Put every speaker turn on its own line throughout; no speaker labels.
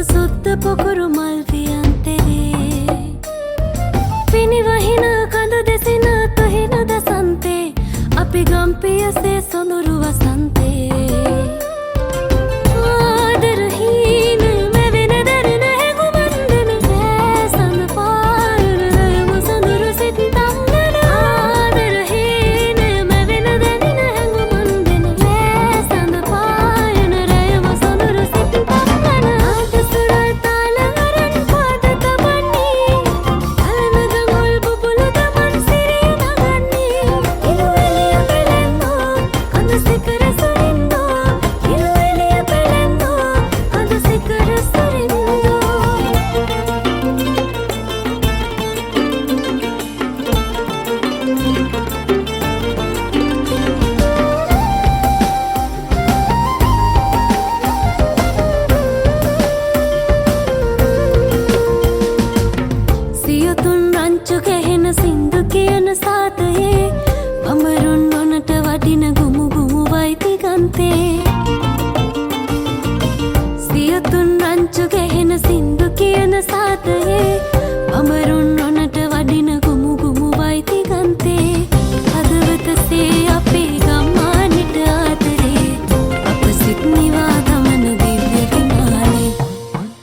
සුද්ද පොකුරු මල් වියන්තේ පිනිවහින කඳ දෙසින තුහින දසන්තේ අපි ගම්පියසේ සොඳුරු වසන්තේ ආදරහීන මෙවෙන දැනෙන හැඟුමන්දන සඳ පායන රයම සොඳුරු සිත් තම්නන ආදරහීන මෙවෙන දැනෙන හැඟුමන්දන සඳ පායන රයම සොඳුරු සිත් තම්නන ආද සුරල් තාල අරන් පාද තබන්නේ අලන ගඟුල් බුබුලු දමන් සිරිය නගන්නේ ඉරු එළිය පෙළෙන්නෝ අඳ සිකර සුරින්දෝ ඉරු එළිය පෙළෙන්නෝ අඳ සිකර සුරින්දෝ සියතුන් රංචු ගැහෙන සින්දු කියන සාතයේ බඹරුන් වනට වඩින ගුමු ගුමු වයිතිගන්තේ සියතුන් රංචු ගැහෙන සින්දු කියන සාතයේ බඹරුන් වනට වඩින ගුමු ගුමු වයිතිගන්තේ හදවතසේ අපේ ගම්මානෙට ආදරේ අප සිත් නිවා දමන දිව්‍ය විමානේ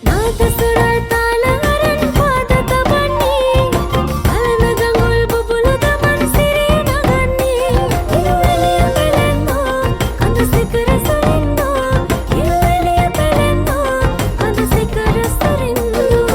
නාද සුරල් තාල අරන් පාද තබන්නේ අලන ගඟුල් බුබුලු දමන් සිරිය නගන්නේ ඉරු එළිය පෙළෙන්නෝ අඳ සිකර සුරින්දෝ ඉරු එළිය පෙළෙන්නෝ අඳ සිකර සුරින්දෝ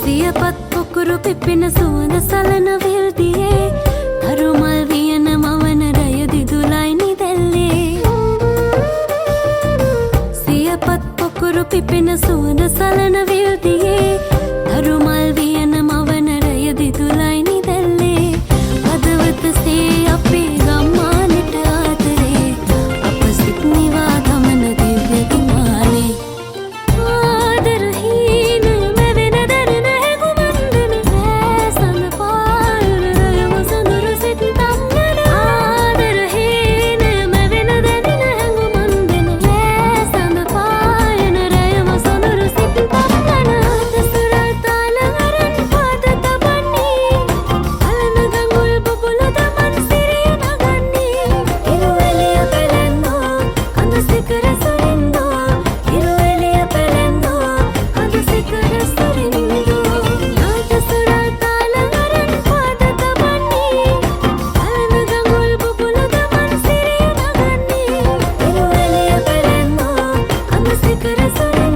සියපත් පොකුරු පිපෙන සුවඳ සලන විල්දියේ තරුමල් වියන මවන රය දිදුලයි නිදැල්ලේ සියපත් පොකුරු පිපෙන සුවඳ සලන විල්දියේ තරුමල් වියන මවන රය දිදුලයි නිදැල්ලේ හදවතසේ අපේ ගම්මානෙට ආදරේ අප සිත් නිවා දමන දිව්‍ය විමානේ ආදරහීන මෙවෙන දැනෙන හැඟුමන්දන සඳ පායන රයම සොඳුරු සිත් තම්නන ආදරහීන මෙවෙන දැනෙන හැඟුමන්දන සඳ පායන රයම සොඳුරු සිත් තම්නන ආද සුරල් තාල අරන් පාද තබන්නේ අලන ගඟුල් බුබුලු දමන් සිරිය නගන්නේ ඉරු එළිය පෙළෙන්නෝ අඳ සිකර සුරින්දෝ ඉරු එළිය පෙළෙන්නෝ අඳ සිකර සුරින්දෝ නාද සුරල් තාල අරන් පාද තබන්නේ අලන ගඟුල් බුබුලු දමන් සිරිය නගන්නේ ඉරු එළිය පෙළෙන්නෝ අඳ සිකර සුරින්දෝ